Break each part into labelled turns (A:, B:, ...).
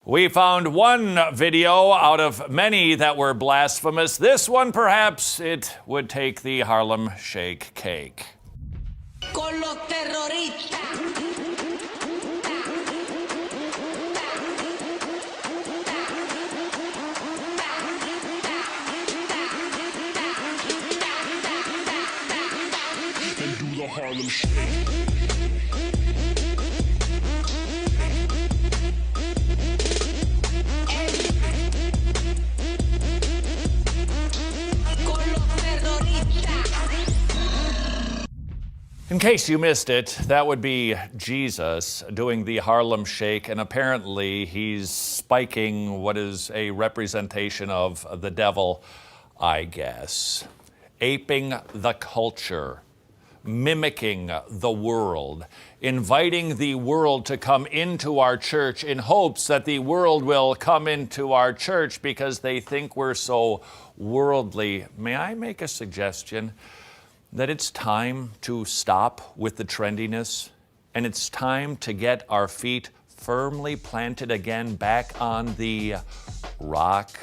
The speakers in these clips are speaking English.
A: We found one video out of many that were blasphemous. This one, perhaps, it would take the Harlem Shake cake.
B: Con los terroristas.
C: And do the Harlem Shake.
A: In case you missed it, that would be Jesus doing the Harlem Shake, and apparently he's spiking what is a representation of the devil, I guess. Aping the culture, mimicking the world, inviting the world to come into our church in hopes that the world will come into our church because they think we're so worldly. May I make a suggestion? That it's time to stop with the trendiness, and it's time to get our feet firmly planted again back on the rock.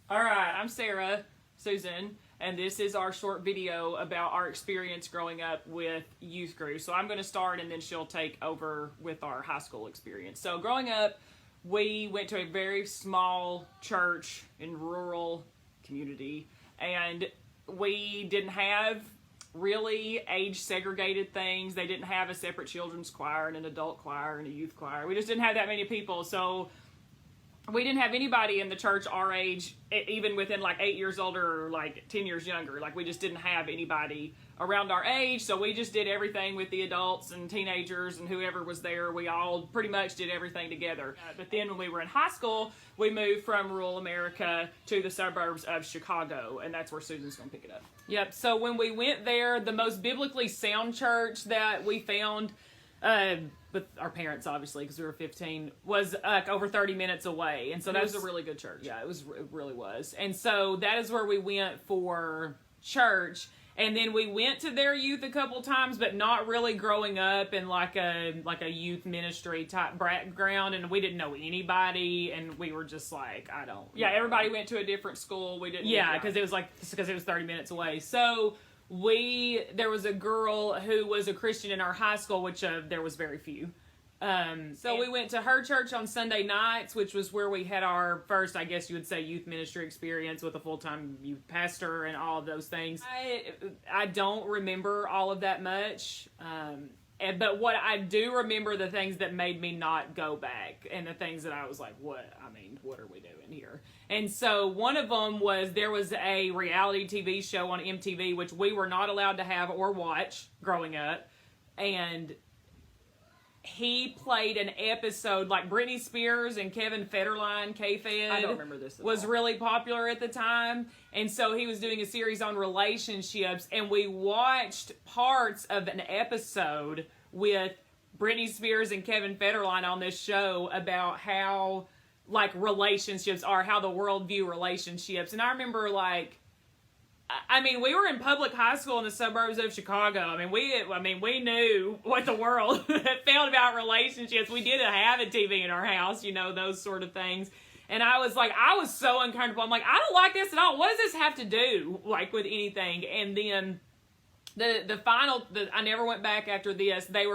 D: All right, I'm Sarah Susan, and this is our short video about our experience growing up with youth group. So I'm going to start, and then she'll take over with our high school experience. So growing up, we went to a very small church in rural community, and we didn't have really age segregated things. They didn't have a separate children's choir and an adult choir and a youth choir. We just didn't have that many people. So we didn't have anybody in the church our age, even within like 8 years older or like 10 years younger. Like, we just didn't have anybody around our age. So we just did everything with the adults and teenagers and whoever was there. We all pretty much did everything together. But then when we were in high school, we moved from rural America to the suburbs of Chicago. And that's where Susan's going to pick it up. Yep. So when we went there, the most biblically sound church that we found, with our parents, obviously, because we were 15, was over 30 minutes away. And so that was a really good church. Yeah, it really was. And so that is where we went for church. And then we went to their youth a couple times, but not really growing up in like a youth ministry type background. And we didn't know anybody. And we were just like, yeah, everybody went to a different school. We didn't. Yeah, because it was 30 minutes away. So there was a girl who was a Christian in our high school, which there was very few. So we went to her church on Sunday nights, which was where we had our first, I guess you would say, youth ministry experience with a full-time youth pastor and all of those things. I don't remember all of that much. But what I do remember, the things that made me not go back, and the things that I was like, what are we doing here? And so one of them was, there was a reality TV show on MTV, which we were not allowed to have or watch growing up. And he played an episode, like Britney Spears and Kevin Federline, K-Fed. I don't remember this at all. Was really popular at the time. And so he was doing a series on relationships, and we watched parts of an episode with Britney Spears and Kevin Federline on this show about how, like, relationships are, how the world view relationships. And I remember, like, we were in public high school in the suburbs of Chicago. We knew what the world felt about relationships. We didn't have a TV in our house, those sort of things. And I was so uncomfortable. I'm like, I don't like this at all. What does this have to do, like, with anything? And then I never went back after this. They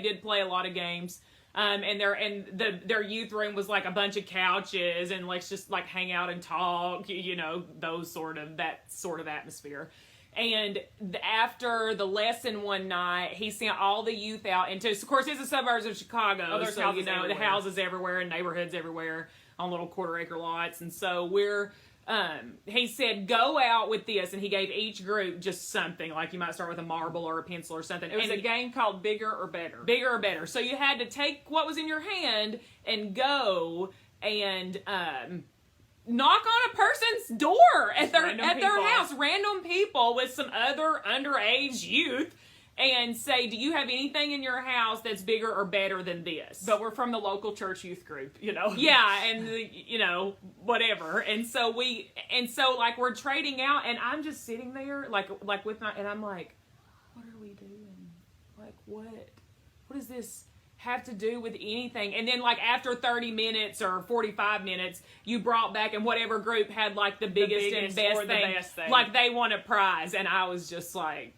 D: did play a lot of games. And their youth room was like a bunch of couches, and let's just like hang out and talk, that sort of atmosphere. And after the lesson one night, he sent all the youth out into, of course, it's the suburbs of Chicago, so the houses everywhere and neighborhoods everywhere on little quarter-acre lots. And so we're he said, go out with this, and he gave each group just something, like you might start with a marble or a pencil or something.
E: It was a game called Bigger or Better.
D: Bigger or Better. So you had to take what was in your hand and go and knock on a person's door at their house, random people with some other underage youth, and say, do you have anything in your house that's bigger or better than this?
E: But we're from the local church youth group, you know.
D: Yeah, and whatever. And so like we're trading out, and I'm just sitting there like with my, and I'm like, what are we doing? Like what does this have to do with anything? And then like after 30 minutes or 45 minutes, you brought back, and whatever group had like the biggest and best thing, like they won a prize, and I was just like,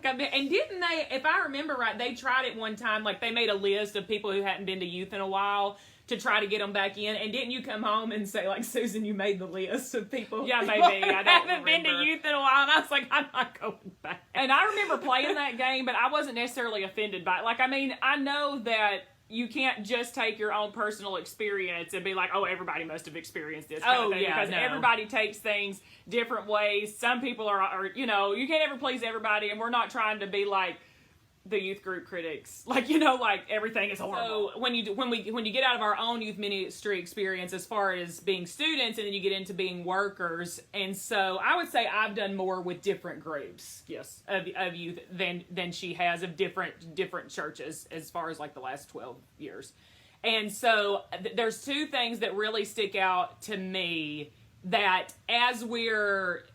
D: and didn't they, if I remember right, they tried it one time, like they made a list of people who hadn't been to youth in a while to try to get them back in, and didn't you come home and say, like, Susan, you made the list of people?
E: Yeah, maybe. I
D: haven't been to youth in a while, and I was like, I'm not going back.
E: And I remember playing that game, but I wasn't necessarily offended by it. Like, I mean, I know that you can't just take your own personal experience and be like, oh, everybody must have experienced this kind of thing. Because everybody takes things different ways. Some people are, you can't ever please everybody, and we're not trying to be like the youth group critics. Like, like everything is horrible.
D: So when you get out of our own youth ministry experience as far as being students, and then you get into being workers, and so I would say I've done more with different groups,
E: yes,
D: of youth than she has of different churches as far as like the last 12 years. And so there's two things that really stick out to me, that as we're,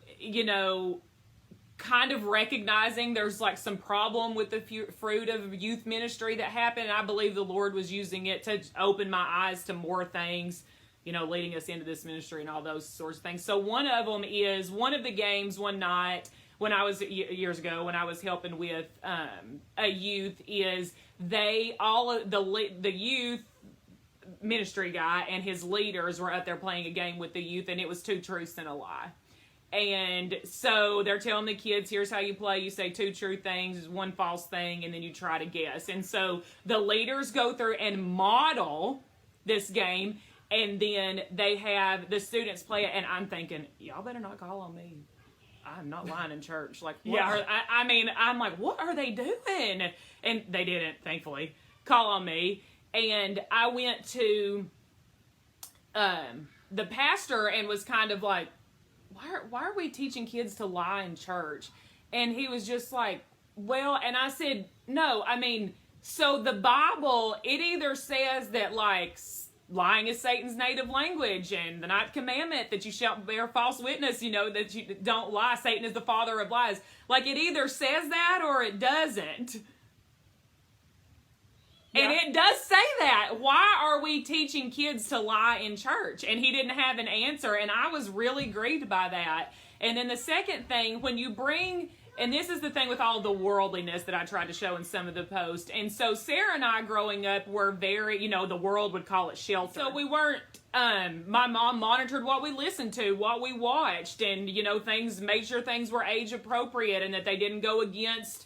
D: kind of recognizing there's like some problem with the fruit of youth ministry that happened, and I believe the Lord was using it to open my eyes to more things, leading us into this ministry and all those sorts of things. So one of them is one of the games one night when I was years ago when I was helping with a youth, is the youth ministry guy and his leaders were out there playing a game with the youth, and it was 2 truths and a lie. And so they're telling the kids, here's how you play. You say 2 true things, 1 false thing, and then you try to guess. And so the leaders go through and model this game, and then they have the students play it. And I'm thinking, y'all better not call on me. I'm not lying in church. Like, I'm like, what are they doing? And they didn't, thankfully, call on me. And I went to the pastor and was kind of like, why are we teaching kids to lie in church? And he was just like, well, and I said, no, so the Bible, it either says that like lying is Satan's native language, and the 9th commandment that you shall bear false witness, that you don't lie. Satan is the father of lies. Like, it either says that or it doesn't. Yeah. And it does say that. Why are we teaching kids to lie in church? And he didn't have an answer, and I was really grieved by that. And then the second thing, when you bring, and this is the thing with all the worldliness that I tried to show in some of the posts. And so Sarah and I growing up were very, the world would call it shelter. So we weren't, my mom monitored what we listened to, what we watched, and, made sure things were age appropriate and that they didn't go against,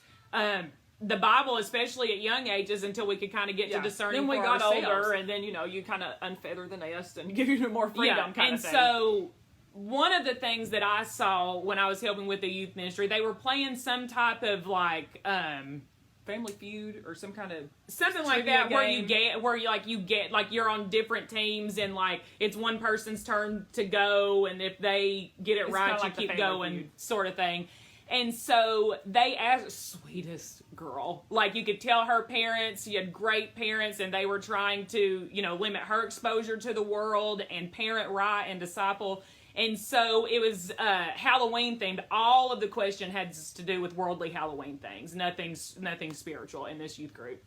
D: the Bible, especially at young ages, until we could kind of get to discerning.
E: Then we
D: for
E: got
D: ourselves.
E: older, and then you kind of unfeather the nest and give you more freedom, kind of thing.
D: And so one of the things that I saw when I was helping with the youth ministry, they were playing some type of like
E: Family Feud or some kind of
D: something like that, where you get you're on different teams, and like it's one person's turn to go, and if they get it right, you keep going, sort of thing. And so they asked, sweetest girl, like you could tell her parents, she had great parents, and they were trying to, limit her exposure to the world and parent right and disciple. And so it was Halloween themed. All of the question had to do with worldly Halloween things. Nothing spiritual in this youth group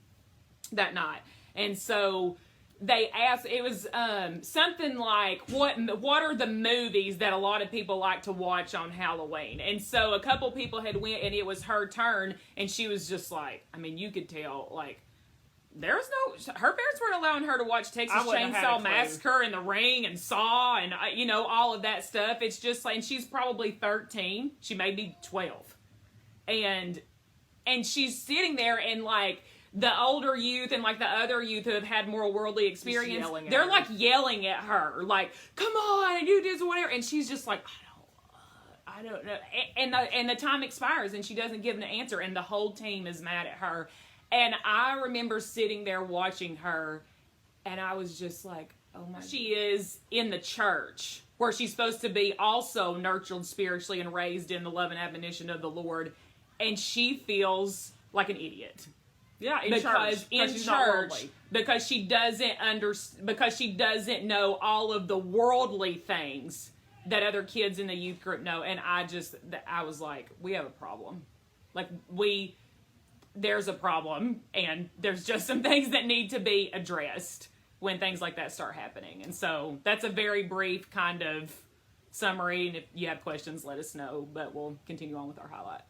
D: that night. And so they asked, it was something like, what are the movies that a lot of people like to watch on Halloween? And so a couple people had went, and it was her turn, and she was just like, you could tell, like, her parents weren't allowing her to watch Texas Chainsaw Massacre and The Ring and Saw and, all of that stuff. It's just like, and she's probably 13. She may be 12. And she's sitting there, and like,
E: the older youth and like the other youth who have had more worldly experience,
D: yelling at
E: they're
D: her.
E: like yelling at her, like, "Come on, and do this or whatever," and she's just like, I don't know. And the time expires and she doesn't give an answer and the whole team is mad at her. And I remember sitting there watching her and I was just like, oh my. She is in the church where she's supposed to be also nurtured spiritually and raised in the love and admonition of the Lord. And she feels like an idiot.
D: Yeah, in
E: Because
D: church.
E: in
D: She's not
E: church,
D: worldly.
E: because she doesn't know all of the worldly things that other kids in the youth group know. And I was like, we have a problem. Like, there's a problem, and there's just some things that need to be addressed when things like that start happening. And so that's a very brief kind of summary, and if you have questions, let us know, but we'll continue on with our highlight.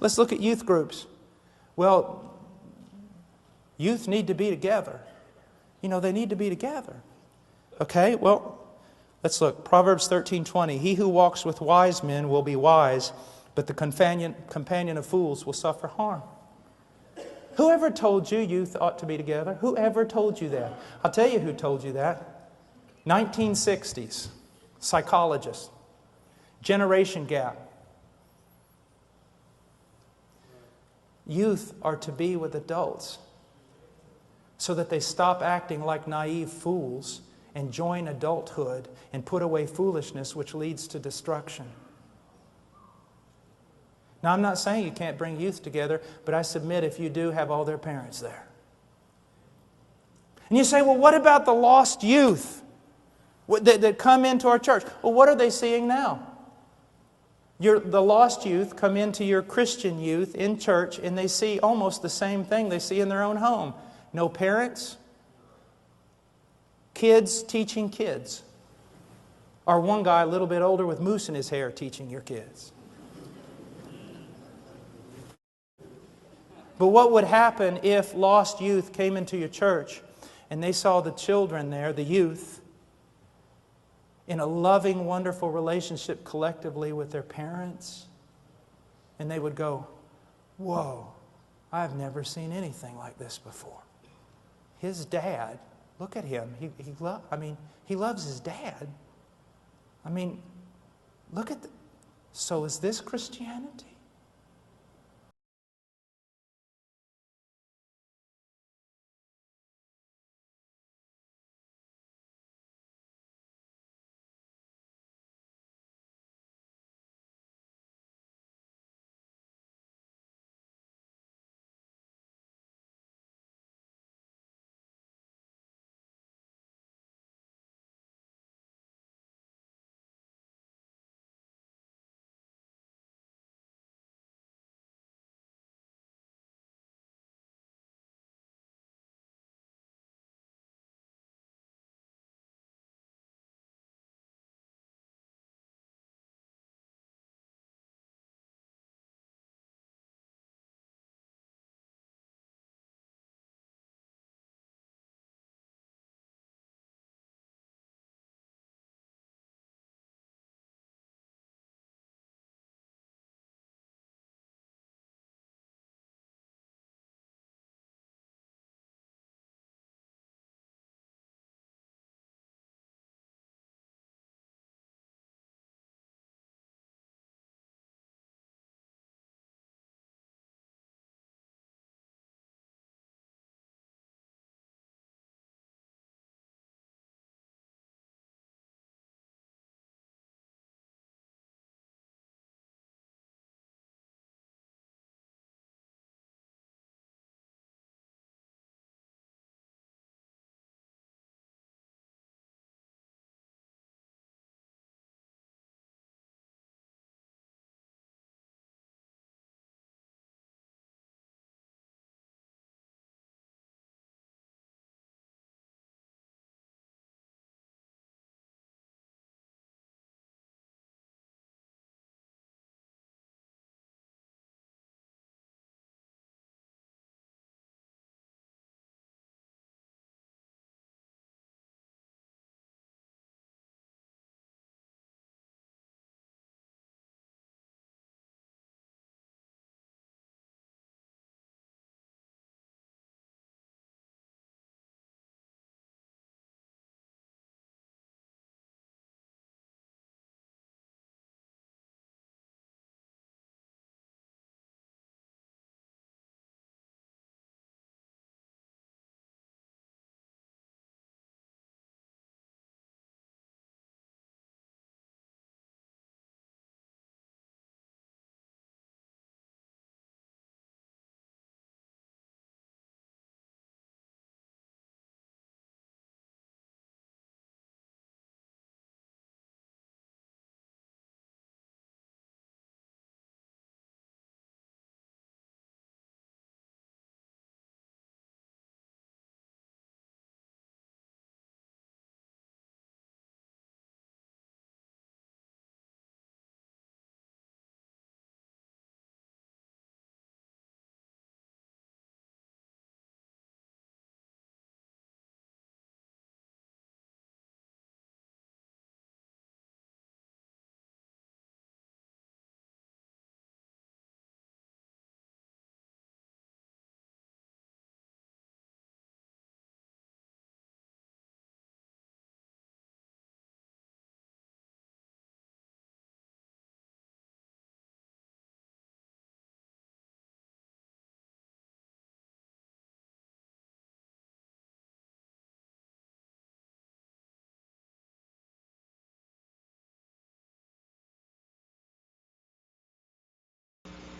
F: Let's look at youth groups. Well, youth need to be together. You know, they need to be together. Okay, well, let's look. Proverbs 13:20. He who walks with wise men will be wise, but the companion of fools will suffer harm. Whoever told you youth ought to be together? Whoever told you that? I'll tell you who told you that. 1960s, psychologist, generation gap. Youth are to be with adults so that they stop acting like naive fools and join adulthood and put away foolishness which leads to destruction. Now, I'm not saying you can't bring youth together, but I submit if you do, have all their parents there. And you say, well, what about the lost youth that come into our church? Well, what are they seeing now? The lost youth come into your Christian youth in church and they see almost the same thing they see in their own home. No parents, kids teaching kids. Or one guy a little bit older with mousse in his hair teaching your kids. But what would happen if lost youth came into your church and they saw the children there, the youth, in a loving, wonderful relationship collectively with their parents? And they would go, whoa, I've never seen anything like this before. His dad, look at him. He loves his dad. I mean, look at so is this Christianity?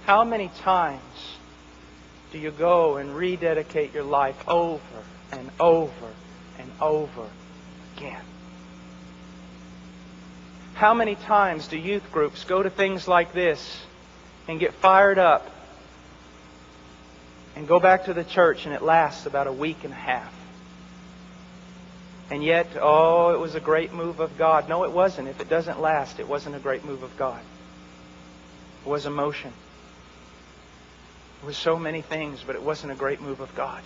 F: How many times do you go and rededicate your life over and over and over again? How many times do youth groups go to things like this and get fired up and go back to the church, and it lasts about a week and a half? And yet, oh, it was a great move of God. No, it wasn't. If it doesn't last, it wasn't a great move of God. It was emotion. It was so many things, but it wasn't a great move of God.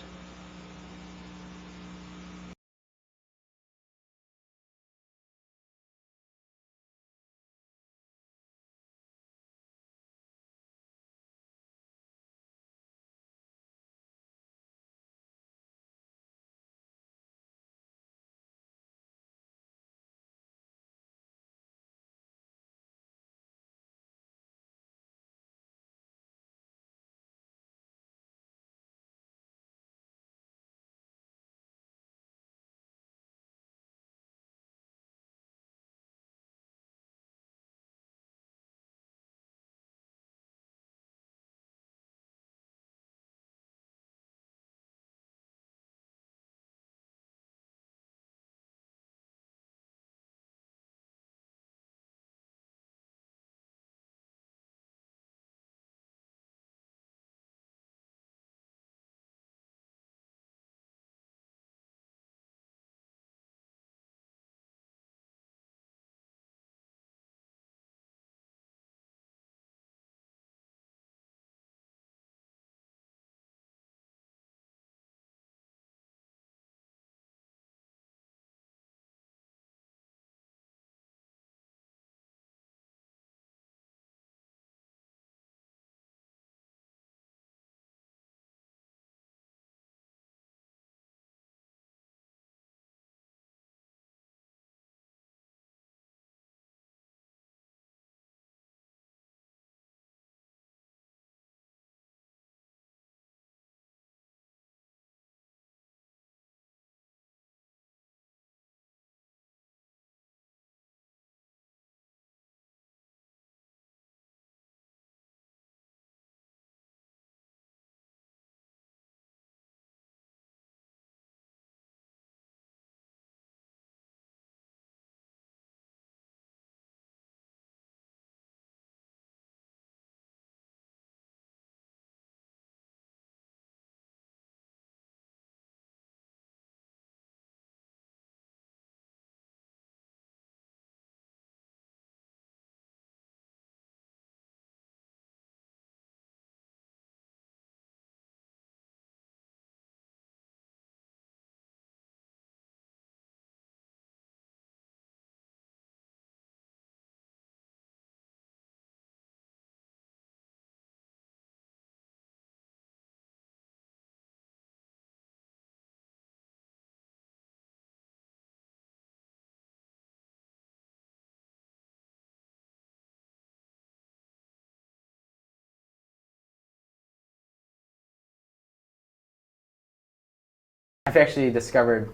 G: I've actually discovered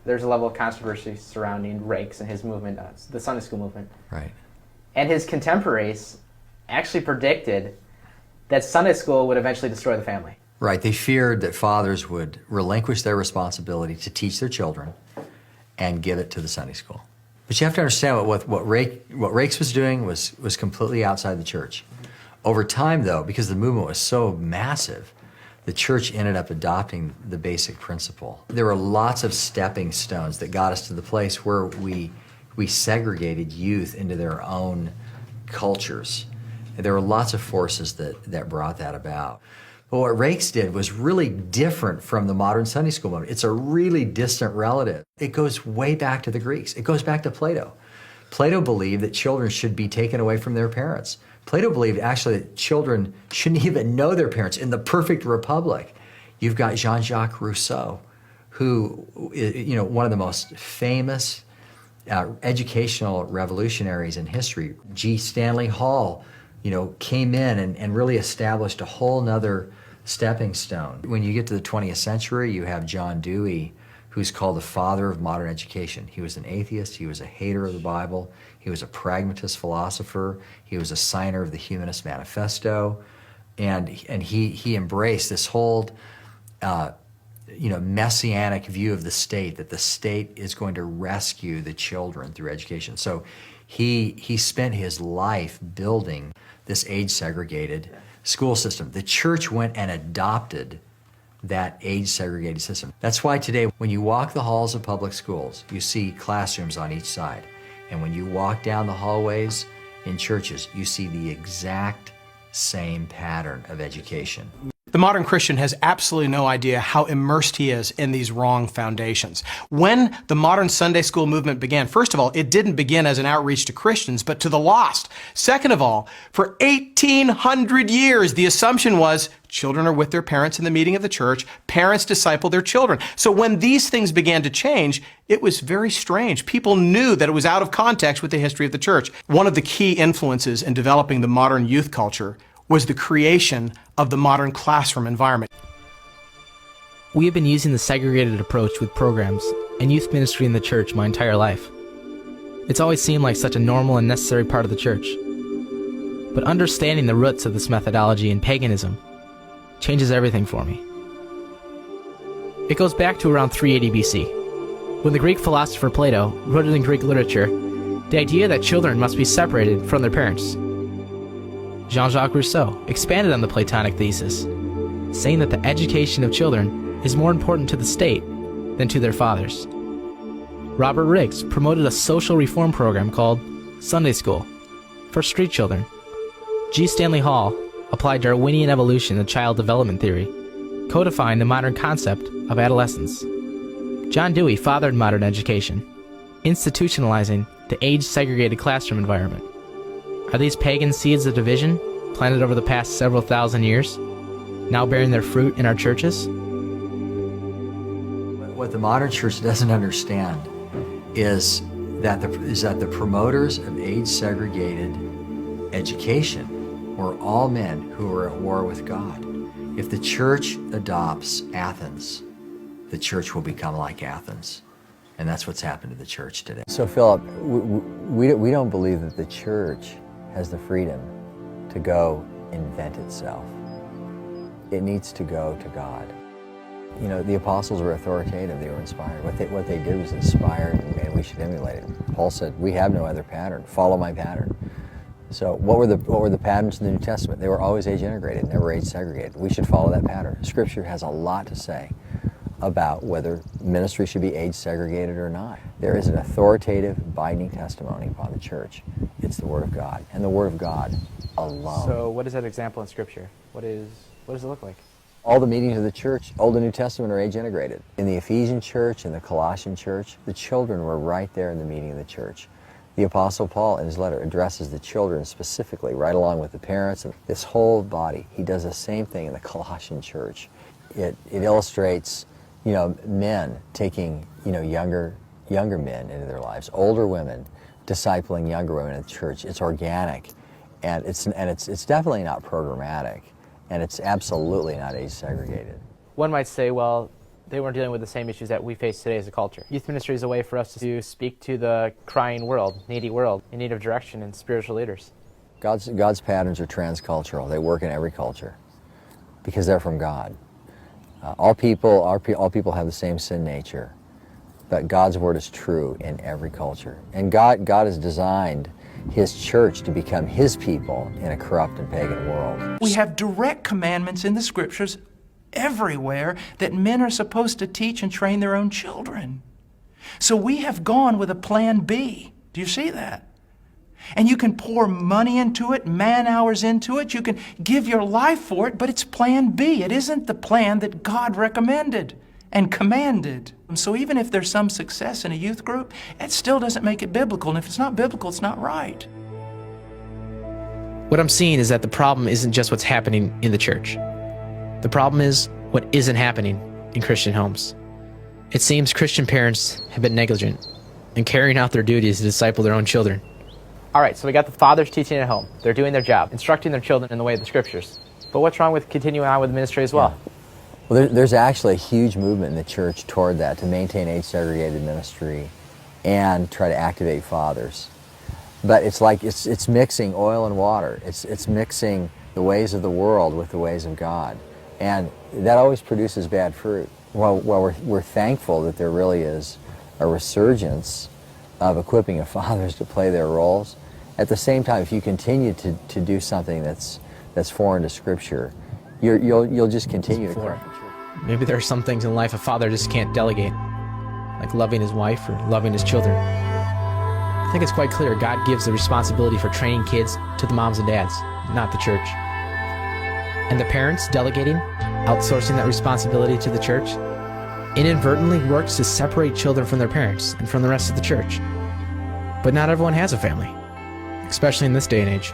G: there's a level of controversy surrounding Rakes and his movement, the Sunday school movement.
H: Right.
G: And his contemporaries actually predicted that Sunday school would eventually destroy the family.
H: Right. They feared that fathers would relinquish their responsibility to teach their children and give it to the Sunday school. But you have to understand what Rakes was doing was completely outside the church. Over time, though, because the movement was so massive, the church ended up adopting the basic principle. There were lots of stepping stones that got us to the place where we segregated youth into their own cultures. There were lots of forces that brought that about. But what Rakes did was really different from the modern Sunday school movement. It's a really distant relative. It goes way back to the Greeks. It goes back to Plato. Plato believed that children should be taken away from their parents. Plato believed actually that children shouldn't even know their parents. In the perfect republic, you've got Jean-Jacques Rousseau, who is, one of the most famous educational revolutionaries in history. G. Stanley Hall, came in and really established a whole nother stepping stone. When you get to the 20th century, you have John Dewey, who's called the father of modern education. He was an atheist, he was a hater of the Bible, he was a pragmatist philosopher, he was a signer of the Humanist Manifesto. and he embraced this whole messianic view of the state, that the state is going to rescue the children through education. So he spent his life building this age-segregated school system. The church went and adopted that age-segregated system. That's why today, when you walk the halls of public schools, you see classrooms on each side. And when you walk down the hallways in churches, you see the exact same pattern of education.
F: The modern Christian has absolutely no idea how immersed he is in these wrong foundations. When the modern Sunday school movement began, first of all, it didn't begin as an outreach to Christians, but to the lost. Second of all, for 1,800 years, the assumption was children are with their parents in the meeting of the church, parents disciple their children. So when these things began to change, it was very strange. People knew that it was out of context with the history of the church. One of the key influences in developing the modern youth culture was the creation of the modern classroom environment.
I: We have been using the segregated approach with programs and youth ministry in the church my entire life. It's always seemed like such a normal and necessary part of the church. But understanding the roots of this methodology in paganism changes everything for me. It goes back to around 380 BC, when the Greek philosopher Plato wrote it in Greek literature, the idea that children must be separated from their parents. Jean-Jacques Rousseau expanded on the Platonic thesis, saying that the education of children is more important to the state than to their fathers. Robert Riggs promoted a social reform program called Sunday School for street children. G. Stanley Hall applied Darwinian evolution to child development theory, codifying the modern concept of adolescence. John Dewey fathered modern education, institutionalizing the age-segregated classroom environment. Are these pagan seeds of division, planted over the past several thousand years, now bearing their fruit in our churches?
H: What the modern church doesn't understand is that the promoters of age-segregated education were all men who were at war with God. If the church adopts Athens, the church will become like Athens. And that's what's happened to the church today. So Philip, we don't believe that the church has the freedom to go invent itself. It needs to go to God. You know, the apostles were authoritative, they were inspired. What they did was inspired, and we should emulate it. Paul said, we have no other pattern, follow my pattern. So what were the patterns in the New Testament? They were always age integrated, never age segregated. We should follow that pattern. Scripture has a lot to say about whether ministry should be age segregated or not. There is an authoritative, binding testimony upon the church. It's the Word of God, and the Word of God alone.
G: So what is that example in Scripture? What does it look like?
H: All the meetings of the church, Old and New Testament, are age integrated. In the Ephesian church and the Colossian church, the children were right there in the meeting of the church. The Apostle Paul, in his letter, addresses the children specifically, right along with the parents and this whole body. He does the same thing in the Colossian church. It illustrates, men taking, younger men into their lives, older women discipling younger women in the church. It's organic, and it's definitely not programmatic, and it's absolutely not age segregated.
G: One might say, well, they weren't dealing with the same issues that we face today as a culture. Youth ministry is a way for us to speak to the crying world, needy world, in need of direction and spiritual leaders.
H: God's patterns are transcultural. They work in every culture because they're from God. All people have the same sin nature, but God's word is true in every culture. And God has designed His church to become His people in a corrupt and pagan world.
F: We have direct commandments in the Scriptures everywhere that men are supposed to teach and train their own children. So we have gone with a plan B. Do you see that? And you can pour money into it, man hours into it, you can give your life for it, but it's plan B. It isn't the plan that God recommended and commanded. So even if there's some success in a youth group, it still doesn't make it biblical. And if it's not biblical, it's not right.
I: What I'm seeing is that the problem isn't just what's happening in the church. The problem is what isn't happening in Christian homes. It seems Christian parents have been negligent in carrying out their duties to disciple their own children.
G: All right, so we got the fathers teaching at home. They're doing their job, instructing their children in the way of the Scriptures. But what's wrong with continuing on with ministry as well?
H: Yeah. Well, there's actually a huge movement in the church toward that, to maintain age-segregated ministry and try to activate fathers. But it's like it's mixing oil and water. It's mixing the ways of the world with the ways of God. And that always produces bad fruit. While we're thankful that there really is a resurgence of equipping of fathers to play their roles, at the same time, if you continue to do something that's foreign to Scripture, you'll just continue to corrupt the church.
I: Maybe there are some things in life a father just can't delegate, like loving his wife or loving his children. I think it's quite clear God gives the responsibility for training kids to the moms and dads, not the church. And the parents delegating, outsourcing that responsibility to the church, inadvertently works to separate children from their parents and from the rest of the church. But not everyone has a family, especially in this day and age.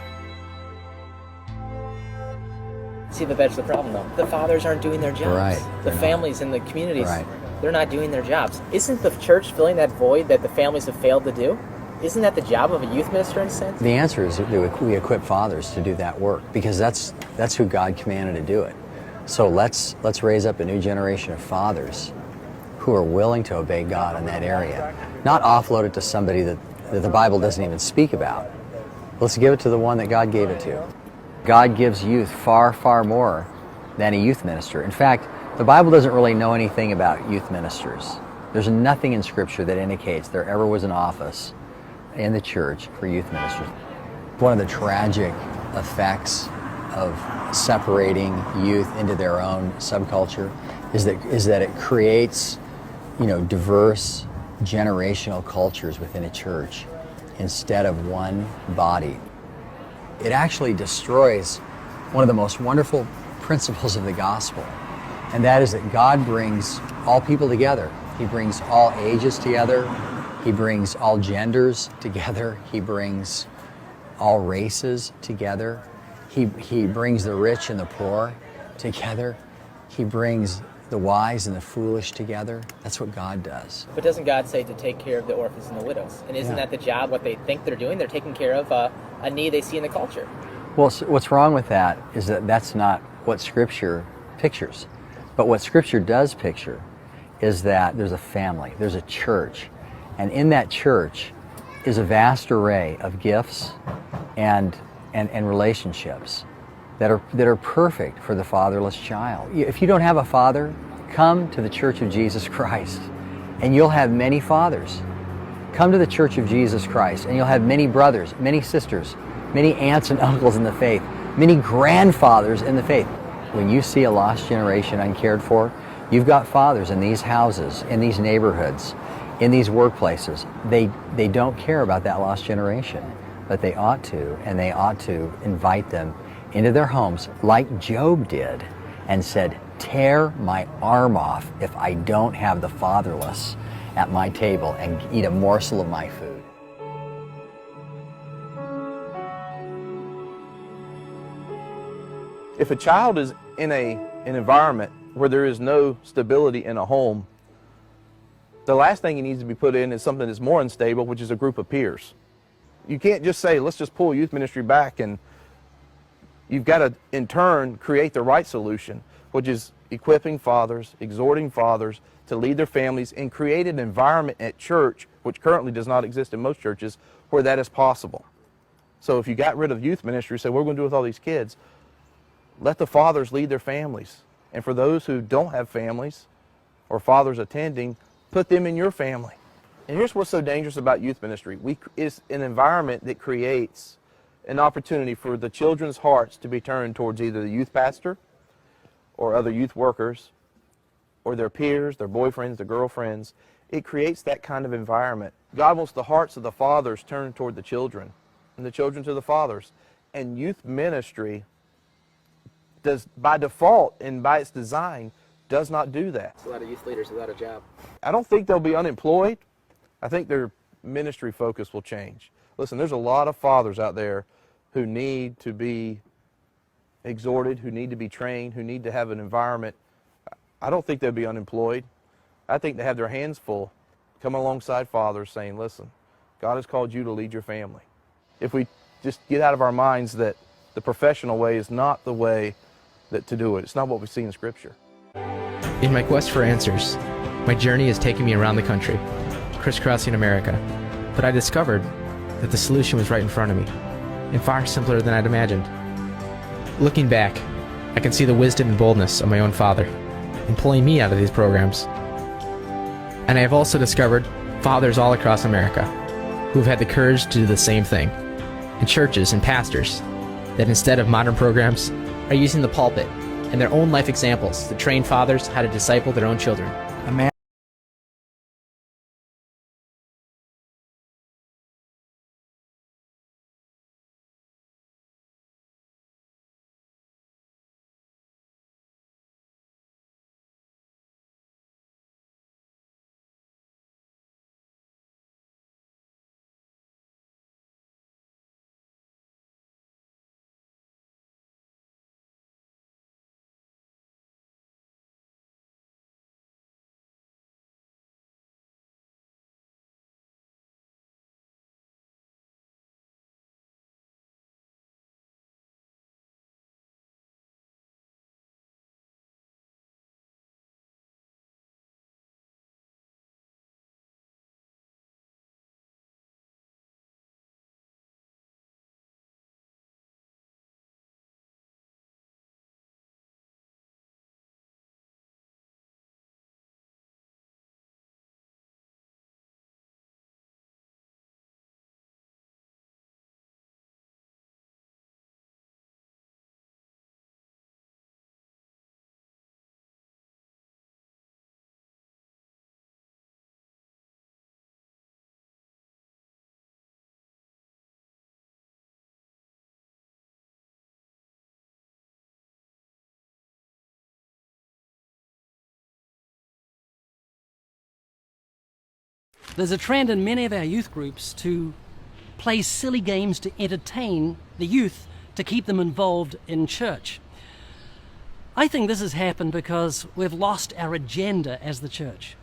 G: See, but that's the problem, though. The fathers aren't doing their jobs.
H: Right.
G: The families in the communities,
H: Right.
G: they're not doing their jobs. Isn't the church filling that void that the families have failed to do? Isn't that the job of a youth minister in a sense?
H: The answer is that we equip fathers to do that work, because that's who God commanded to do it. So let's raise up a new generation of fathers who are willing to obey God in that area. Not offload it to somebody that the Bible doesn't even speak about. Let's give it to the one that God gave it to. God gives youth far, far more than a youth minister. In fact, the Bible doesn't really know anything about youth ministers. There's nothing in Scripture that indicates there ever was an office in the church for youth ministers. One of the tragic effects of separating youth into their own subculture is that it creates, diverse generational cultures within a church instead of one body. It actually destroys one of the most wonderful principles of the gospel, and that is that God brings all people together. He brings all ages together. He brings all genders together. He brings all races together. He brings the rich and the poor together. He brings the wise and the foolish together. That's what God does.
G: But doesn't God say to take care of the orphans and the widows? And isn't that the job, what they think they're doing? They're taking care of a need they see in the culture.
H: Well, what's wrong with that is that that's not what Scripture pictures. But what Scripture does picture is that there's a family, there's a church, and in that church is a vast array of gifts and relationships that are perfect for the fatherless child. If you don't have a father, come to the Church of Jesus Christ, and you'll have many fathers. Come to the Church of Jesus Christ, and you'll have many brothers, many sisters, many aunts and uncles in the faith, many grandfathers in the faith. When you see a lost generation uncared for, you've got fathers in these houses, in these neighborhoods, in these workplaces. They don't care about that lost generation, but they ought to, and they ought to invite them into their homes like Job did and said, tear my arm off if I don't have the fatherless at my table and eat a morsel of my food.
F: If a child is in an environment where there is no stability in a home, the last thing he needs to be put in is something that's more unstable, which is a group of peers. You can't just say, let's just pull youth ministry back, and you've got to, in turn, create the right solution, which is equipping fathers, exhorting fathers to lead their families, and create an environment at church, which currently does not exist in most churches, where that is possible. So if you got rid of youth ministry, say, what are we going to do with all these kids? Let the fathers lead their families. And for those who don't have families or fathers attending, put them in your family. And here's what's so dangerous about youth ministry. It's an environment that creates an opportunity for the children's hearts to be turned towards either the youth pastor or other youth workers or their peers, their boyfriends, their girlfriends. It creates that kind of environment. God wants the hearts of the fathers turned toward the children and the children to the fathers. And youth ministry does, by default and by its design, does not do that.
G: It's a lot of youth leaders without a job.
F: I don't think they'll be unemployed. I think their ministry focus will change. Listen, there's a lot of fathers out there who need to be exhorted, who need to be trained, who need to have an environment. I don't think they'll be unemployed. I think they have their hands full, coming alongside fathers saying, listen, God has called you to lead your family. If we just get out of our minds that the professional way is not the way to do it. It's not what we see in Scripture.
I: In my quest for answers, my journey has taken me around the country, crisscrossing America. But I discovered that the solution was right in front of me, and far simpler than I'd imagined. Looking back, I can see the wisdom and boldness of my own father in pulling me out of these programs. And I have also discovered fathers all across America who have had the courage to do the same thing, and churches and pastors that instead of modern programs are using the pulpit and their own life examples to train fathers how to disciple their own children.
H: A man
J: There's a trend in many of our youth groups to play silly games to entertain the youth, to keep them involved in church. I think this has happened because we've lost our agenda as the church.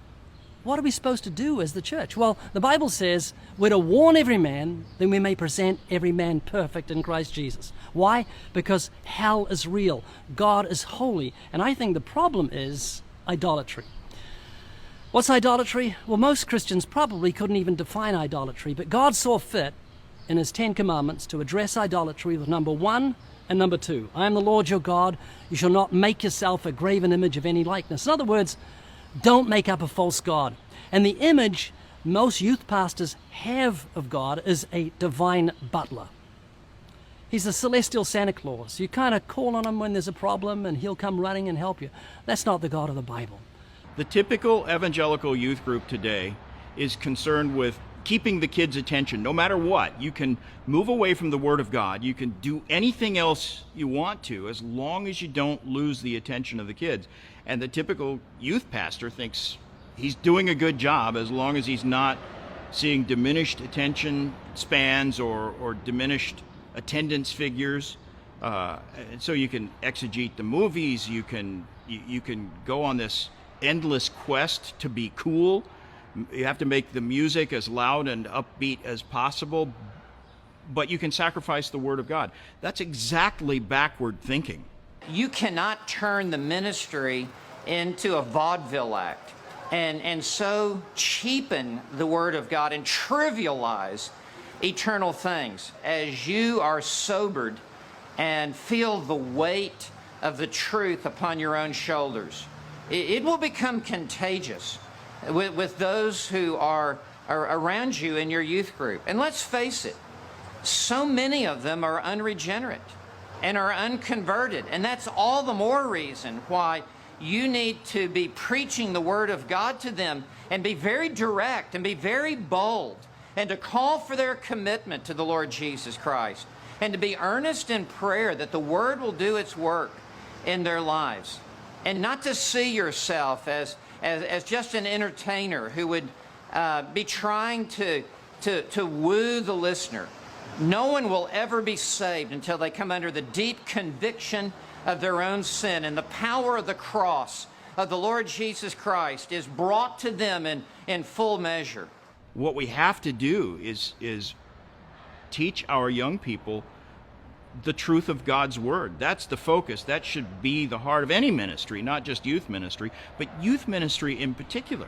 J: What are we supposed to do as the church? Well, the Bible says we're to warn every man, then we may present every man perfect in Christ Jesus. Why? Because hell is real, God is holy, and I think the problem is idolatry. What's idolatry? Well, most Christians probably couldn't even define idolatry, but God saw fit in his 10 commandments to address idolatry with number 1 and number 2. I am the Lord your God. You shall not make yourself a graven image of any likeness. In other words, don't make up a false god. And the image most youth pastors have of God is a divine butler. He's a celestial Santa Claus. You kind of call on him when there's a problem and he'll come running and help you. That's not the God of the Bible.
K: The typical evangelical youth group today is concerned with keeping the kids' attention no matter what. You can move away from the Word of God. You can do anything else you want to as long as you don't lose the attention of the kids. And the typical youth pastor thinks he's doing a good job as long as he's not seeing diminished attention spans or diminished attendance figures. And so you can exegete the movies. You can go on this endless quest to be cool. You have to make the music as loud and upbeat as possible, but you can sacrifice the Word of God. That's exactly backward thinking.
L: You cannot turn the ministry into a vaudeville act and so cheapen the Word of God and trivialize eternal things as you are sobered and feel the weight of the truth upon your own shoulders. It will become contagious with those who are around you in your youth group. And let's face it, so many of them are unregenerate and are unconverted. And that's all the more reason why you need to be preaching the Word of God to them and be very direct and be very bold and to call for their commitment to the Lord Jesus Christ and to be earnest in prayer that the Word will do its work in their lives. And not to see yourself as just an entertainer who would be trying to woo the listener. No one will ever be saved until they come under the deep conviction of their own sin, and the power of the cross of the Lord Jesus Christ is brought to them in full measure.
K: What we have to do is teach our young people the truth of God's Word. That's the focus. That should be the heart of any ministry, not just youth ministry, but youth ministry in particular.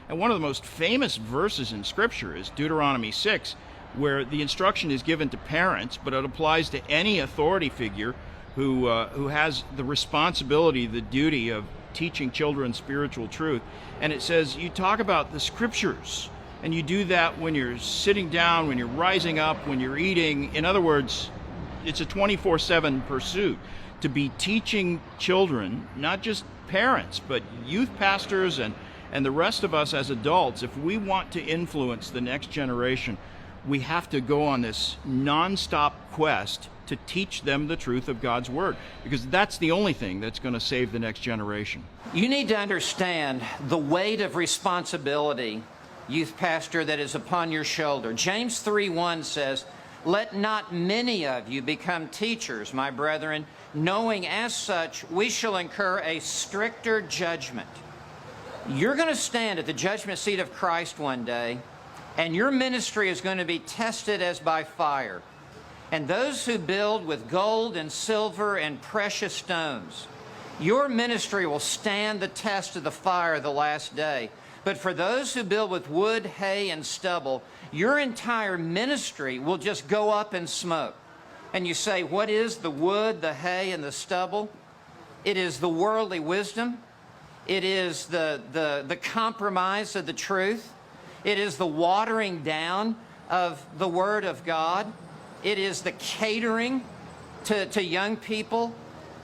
K: And one of the most famous verses in Scripture is Deuteronomy 6, where the instruction is given to parents, but it applies to any authority figure who has the responsibility, the duty of teaching children spiritual truth. And it says you talk about the scriptures, and you do that when you're sitting down, when you're rising up, when you're eating. In other words, it's a 24/7 pursuit to be teaching children, not just parents, but youth pastors and the rest of us as adults. If we want to influence the next generation, we have to go on this nonstop quest to teach them the truth of God's Word, because that's the only thing that's going to save the next generation.
L: You need to understand the weight of responsibility, youth pastor, that is upon your shoulder. James 3:1 says, "Let not many of you become teachers, my brethren, knowing as such we shall incur a stricter judgment." You're going to stand at the judgment seat of Christ one day, and your ministry is going to be tested as by fire. And those who build with gold and silver and precious stones, your ministry will stand the test of the fire of the last day. But for those who build with wood, hay, and stubble, your entire ministry will just go up in smoke. And you say, what is the wood, the hay, and the stubble? It is the worldly wisdom. It is the compromise of the truth. It is the watering down of the Word of God. It is the catering to young people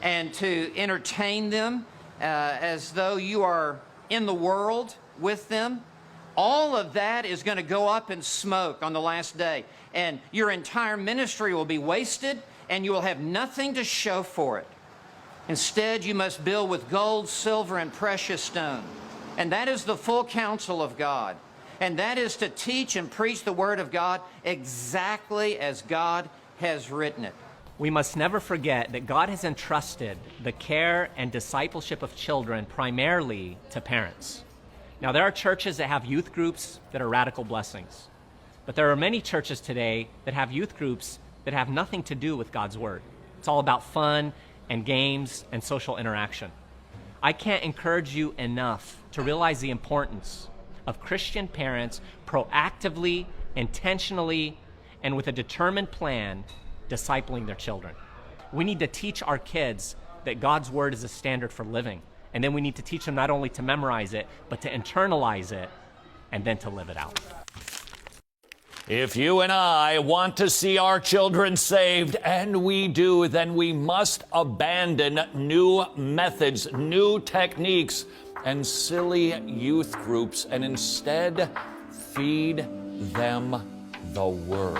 L: and to entertain them as though you are in the world with them. All of that is going to go up in smoke on the last day. And your entire ministry will be wasted, and you will have nothing to show for it. Instead, you must build with gold, silver, and precious stone. And that is the full counsel of God. And that is to teach and preach the Word of God exactly as God has written it.
M: We must never forget that God has entrusted the care and discipleship of children primarily to parents. Now, there are churches that have youth groups that are radical blessings. But there are many churches today that have youth groups that have nothing to do with God's Word. It's all about fun and games and social interaction. I can't encourage you enough to realize the importance of Christian parents proactively, intentionally, and with a determined plan, discipling their children. We need to teach our kids that God's Word is a standard for living. And then we need to teach them not only to memorize it, but to internalize it, and then to live it out.
A: If you and I want to see our children saved, and we do, then we must abandon new methods, new techniques, and silly youth groups, and instead feed them the Word.